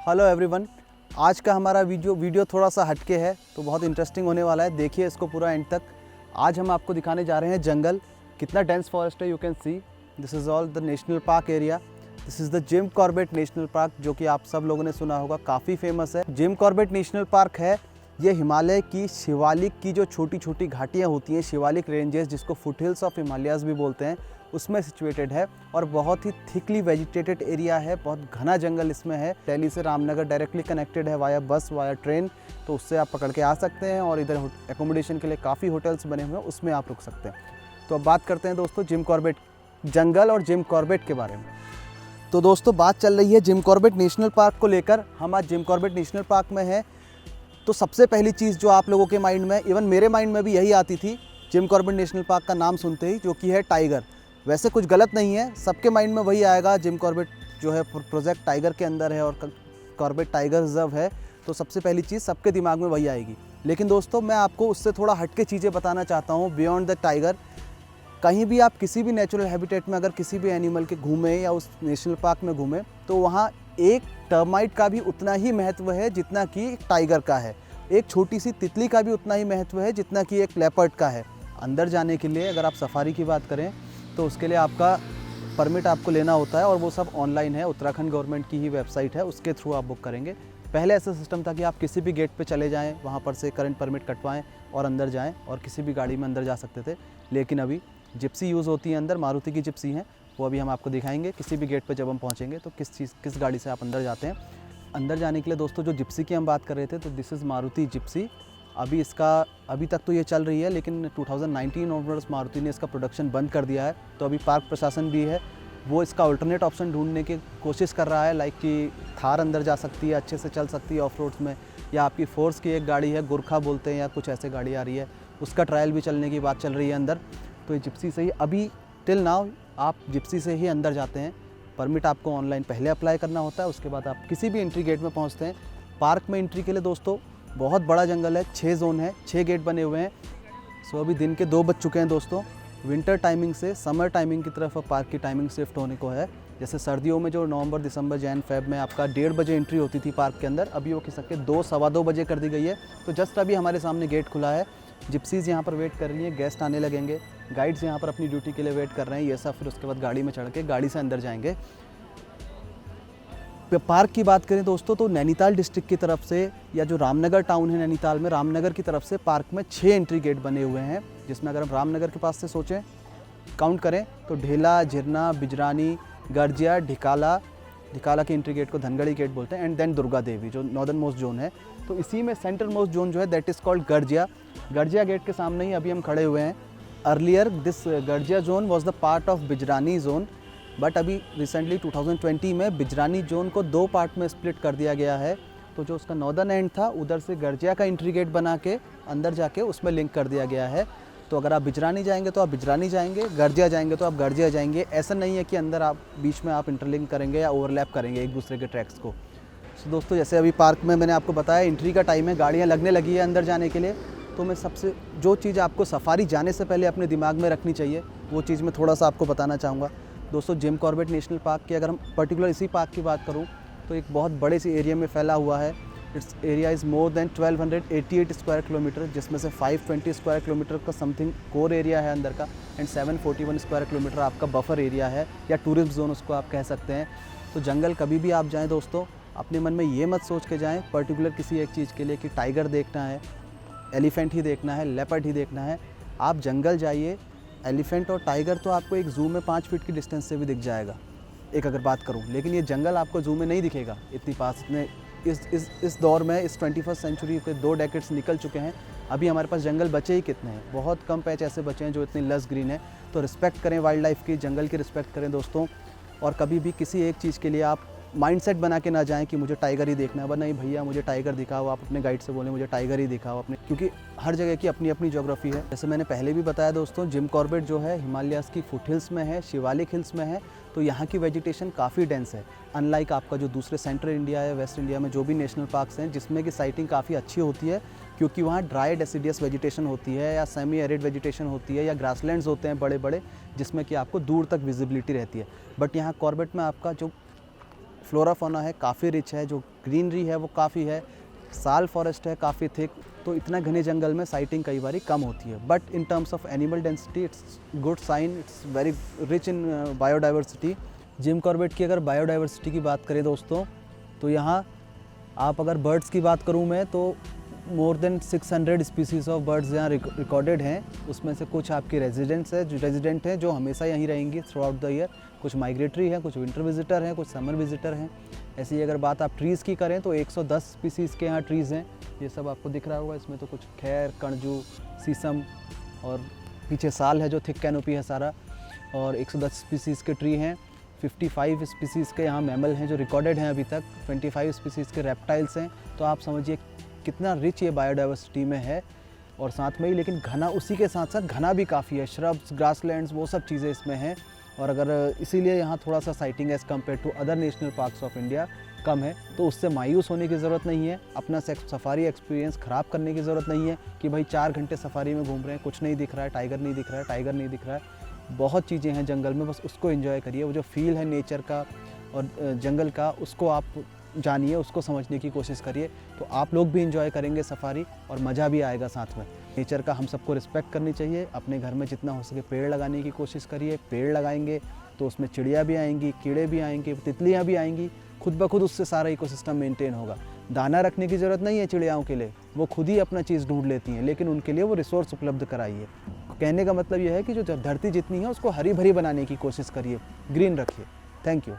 Hello everyone. आज का हमारा वीडियो थोड़ा सा हटके है, तो बहुत इंटरेस्टिंग होने वाला है। देखिए इसको पूरा एंड तक। आज हम आपको दिखाने जा रहे हैं जंगल। कितना डेंस फॉरेस्ट है, you can see. This is all the national park area. This is the Jim Corbett national park, जो कि आप सब लोगों ने सुना होगा, काफ़ी फेमस है। जिम कॉर्बेट नेशनल पार्क है ये हिमालय की शिवालिक की जो छोटी छोटी घाटियाँ होती हैं, शिवालिक रेंजेस, जिसको फुट हिल्स ऑफ हिमालयाज़ भी बोलते हैं, उसमें सिचुएटेड है। और बहुत ही थिकली वेजिटेटेड एरिया है, बहुत घना जंगल इसमें है। दिल्ली से रामनगर डायरेक्टली कनेक्टेड है वाया बस, वाया ट्रेन, तो उससे आप पकड़ के आ सकते हैं। और इधर एकोमोडेशन के लिए काफ़ी होटल्स बने हुए हैं, उसमें आप रुक सकते हैं। तो अब बात करते हैं दोस्तों जिम कॉर्बेट जंगल और जिम कॉर्बेट के बारे में। तो दोस्तों बात चल रही है जिम कॉर्बेट नेशनल पार्क को लेकर। हम आज जिम कॉर्बेट नेशनल पार्क में हैं। तो सबसे पहली चीज़ जो आप लोगों के माइंड में, इवन मेरे माइंड में भी यही आती थी जिम कॉर्बेट नेशनल पार्क का नाम सुनते ही, जो कि है टाइगर। वैसे कुछ गलत नहीं है, सबके माइंड में वही आएगा। जिम कॉर्बेट जो है प्रोजेक्ट टाइगर के अंदर है और कॉर्बेट टाइगर रिजर्व है, तो सबसे पहली चीज़ सबके दिमाग में वही आएगी। लेकिन दोस्तों मैं आपको उससे थोड़ा हटके चीज़ें बताना चाहता हूँ। बियॉन्ड द टाइगर, कहीं भी आप किसी भी नेचुरल हैबिटेट में अगर किसी भी एनिमल के घूमें या उस नेशनल पार्क में घूमें, तो वहाँ एक टर्माइट का भी उतना ही महत्व है जितना कि एक टाइगर का है। एक छोटी सी तितली का भी उतना ही महत्व है जितना कि एक लेपर्ड का है। अंदर जाने के लिए अगर आप सफारी की बात करें तो उसके लिए आपका परमिट आपको लेना होता है, और वो सब ऑनलाइन है। उत्तराखंड गवर्नमेंट की ही वेबसाइट है, उसके थ्रू आप बुक करेंगे। पहले ऐसा सिस्टम था कि आप किसी भी गेट पे चले जाएं, वहाँ पर से करंट परमिट कटवाएं और अंदर जाएं, और किसी भी गाड़ी में अंदर जा सकते थे। लेकिन अभी जिप्सी यूज़ होती है अंदर, मारुति की जिप्सी हैं, वो अभी हम आपको दिखाएंगे। किसी भी गेट पर जब हम पहुँचेंगे तो किस गाड़ी से आप अंदर जाते हैं। अंदर जाने के लिए दोस्तों जो जिप्सी की हम बात कर रहे थे, तो दिस इज़ मारुति जिप्सी। अभी तक तो ये चल रही है, लेकिन 2019 ऑनवर्ड्स मारुति ने इसका प्रोडक्शन बंद कर दिया है। तो अभी पार्क प्रशासन भी है, वो इसका अल्टरनेट ऑप्शन ढूंढने की कोशिश कर रहा है। लाइक कि थार अंदर जा सकती है, अच्छे से चल सकती है ऑफ रोड्स में, या आपकी फोर्स की एक गाड़ी है, गुरखा बोलते हैं, या कुछ ऐसे गाड़ी आ रही है, उसका ट्रायल भी चलने की बात चल रही है अंदर। तो ये जिप्सी से ही अभी टिल नाउ आप जिप्सी से ही अंदर जाते हैं। परमिट आपको ऑनलाइन पहले अप्लाई करना होता है, उसके बाद आप किसी भी एंट्री गेट में पहुँचते हैं। पार्क में एंट्री के लिए दोस्तों बहुत बड़ा जंगल है, 6 जोन है, 6 गेट बने हुए हैं। सो अभी दिन के 2 बज चुके हैं दोस्तों। विंटर टाइमिंग से समर टाइमिंग की तरफ पार्क की टाइमिंग शिफ्ट होने को है। जैसे सर्दियों में जो नवंबर, दिसंबर, जैन, फेब में आपका 1:30 बजे एंट्री होती थी पार्क के अंदर, अभी वो कह सकते 2, सवा 2 बजे कर दी गई है। तो जस्ट अभी हमारे सामने गेट खुला है, जिप्सीज़ यहाँ पर वेट कर रही हैं, गेस्ट आने लगेंगे, गाइड्स यहाँ पर अपनी ड्यूटी के लिए वेट कर रहे हैं। ये सब फिर उसके बाद गाड़ी में चढ़ के गाड़ी से अंदर जाएंगे। पार्क की बात करें दोस्तों, तो नैनीताल डिस्ट्रिक्ट की तरफ से, या जो रामनगर टाउन है नैनीताल में, रामनगर की तरफ से पार्क में 6 एंट्री गेट बने हुए हैं। जिसमें अगर हम रामनगर के पास से सोचें, काउंट करें, तो ढेला, झिरना, बिजरानी, गर्जिया, ढिकाला के एंट्री गेट को धनगढ़ी गेट बोलते हैं, एंड देन दुर्गा देवी जो नॉर्दर्न मोस्ट जोन है। तो इसी में सेंट्रल मोस्ट जोन जो है that is called Garjia gate के सामने ही अभी हम खड़े हुए हैं। Earlier this Garjia zone was the part of Bijrani zone, but अभी रिसेंटली 2020 में बिजरानी जोन को 2 पार्ट में स्प्लिट कर दिया गया है। तो जो उसका नॉर्दर्न एंड था, उधर से गर्जिया का एंट्री गेट बना के अंदर जाके उसमें लिंक कर दिया गया है। तो अगर आप बिजरानी जाएंगे तो आप बिजरानी जाएंगे, गर्जिया जाएंगे तो आप गर्जिया जाएंगे। ऐसा नहीं है कि अंदर आप बीच में आप इंटरलिंक करेंगे या ओवरलैप करेंगे एक दूसरे के ट्रैक्स को। तो दोस्तों जैसे अभी पार्क में मैंने आपको बताया एंट्री का टाइम है, गाड़ियाँ लगने लगी है अंदर जाने के लिए। तो मैं सबसे जो चीज़ आपको सफारी जाने से पहले अपने दिमाग में रखनी चाहिए, वो चीज़ मैं थोड़ा सा आपको बताना चाहूँगा। दोस्तों जिम कॉर्बेट नेशनल पार्क की अगर हम पर्टिकुलर इसी पार्क की बात करूं, तो एक बहुत बड़े सी एरिया में फैला हुआ है। It's area is more than 1288 square kilometre, जिसमें से 520 स्क्वायर किलोमीटर का समथिंग कोर एरिया है अंदर का, एंड 741 स्क्वायर किलोमीटर आपका बफर एरिया है, या टूरिस्ट जोन उसको आप कह सकते हैं। तो जंगल कभी भी आप जाएँ दोस्तों, अपने मन में ये मत सोच के जाएँ पर्टिकुलर किसी एक चीज़ के लिए कि टाइगर देखना है, एलिफेंट ही देखना है, लेपर्ड ही देखना है। आप जंगल जाइए, एलिफेंट और टाइगर तो आपको एक जू में 5 फीट की डिस्टेंस से भी दिख जाएगा, एक अगर बात करूं। लेकिन ये जंगल आपको जू में नहीं दिखेगा इतनी पास। इतने इस दौर में, इस 21st सेंचुरी के 2 डेकेड्स निकल चुके हैं, अभी हमारे पास जंगल बचे ही कितने हैं। बहुत कम पैच ऐसे बचे हैं जो इतनी लस ग्रीन है। तो रिस्पेक्ट करें वाइल्ड लाइफ की, जंगल की रिस्पेक्ट करें दोस्तों। और कभी भी किसी एक चीज़ के लिए आप माइंडसेट बना के ना जाएं कि मुझे टाइगर ही देखना है, वरना नहीं भैया मुझे टाइगर दिखाओ, आप अपने गाइड से बोलें मुझे टाइगर ही दिखाओ अपने, क्योंकि हर जगह की अपनी अपनी ज्योग्राफी है। जैसे मैंने पहले भी बताया दोस्तों, जिम कॉर्बेट जो है हिमालयाज़ की फुट हिल्स में है, शिवालिक हिल्स में है, तो यहाँ की वेजिटेशन काफ़ी डेंस है। अनलाइक आपका जो दूसरे सेंट्रल इंडिया या वेस्ट इंडिया में जो भी नेशनल पार्क्स हैं, जिसमें कि साइटिंग काफ़ी अच्छी होती है, क्योंकि वहाँ ड्राई डेसिडियस वेजिटेशन होती है, या सेमी एरिड वेजिटेशन होती है, या ग्रासलैंड्स होते हैं बड़े बड़े, जिसमें कि आपको दूर तक विजिबिलिटी रहती है। बट यहाँ कॉर्बेट में आपका जो फ्लोरा फौना है काफ़ी रिच है, जो ग्रीनरी है वो काफ़ी है, साल फॉरेस्ट है काफ़ी थिक, तो इतना घने जंगल में साइटिंग कई बार कम होती है। But in terms of animal density it's good sign, it's very rich in biodiversity. Jim Corbett की अगर बायोडाइवर्सिटी की बात करें दोस्तों, तो यहाँ आप अगर बर्ड्स की बात करूँ मैं तो more than 600 species of birds यहाँ रिकॉर्डेड हैं। उसमें से कुछ आपकी रेजिडेंट हैं जो हमेशा यहीं रहेंगी थ्रू आउट द ईयर, कुछ माइग्रेटरी हैं, कुछ विंटर विजिटर हैं, कुछ समर विजिटर हैं। ऐसी अगर बात आप ट्रीज़ की करें तो 110 स्पीसीज़ के यहाँ ट्रीज़ हैं। ये सब आपको दिख रहा होगा, इसमें तो कुछ खैर, कणजू, सीसम और पीछे साल है जो थिक कैनोपी है सारा, और 110 स्पीसीज़ के ट्री हैं। 55 स्पीसीज़ के यहाँ मैमल हैं जो रिकॉर्डेड हैं अभी तक, 25 स्पीसीज़ के रेप्टाइल्स हैं। तो आप समझिए कितना रिच ये बायोडाइवर्सिटी में है। और साथ में ही लेकिन घना, उसी के साथ साथ घना भी काफ़ी है, श्रब्स, ग्रासलैंड्स, वो सब चीज़ें इसमें हैं। और अगर इसीलिए यहाँ थोड़ा सा sighting as compare to other national parks of India कम है, तो उससे मायूस होने की ज़रूरत नहीं है। अपना सफारी एक्सपीरियंस ख़राब करने की ज़रूरत नहीं है कि भाई 4 घंटे सफारी में घूम रहे हैं, कुछ नहीं दिख रहा है, टाइगर नहीं दिख रहा है, बहुत चीज़ें हैं जंगल में, बस उसको एंजॉय करिए। वो जो फील है नेचर का और जंगल का, उसको आप जानिए, उसको समझने की कोशिश करिए, तो आप लोग भी एंजॉय करेंगे सफारी और मज़ा भी आएगा साथ में। नेचर का हम सबको रिस्पेक्ट करनी चाहिए। अपने घर में जितना हो सके पेड़ लगाने की कोशिश करिए। पेड़ लगाएंगे तो उसमें चिड़िया भी आएंगी, कीड़े भी आएंगे, तितलियाँ भी आएंगी, खुद ब खुद उससे सारा इकोसिस्टम मेंटेन होगा। दाना रखने की ज़रूरत नहीं है चिड़ियाओं के लिए, वो खुद ही अपना चीज़ ढूंढ लेती हैं, लेकिन उनके लिए वो रिसोर्स उपलब्ध कराइए। कहने का मतलब यह है कि जो धरती जितनी है उसको हरी भरी बनाने की कोशिश करिए, ग्रीन रखिए। Thank you.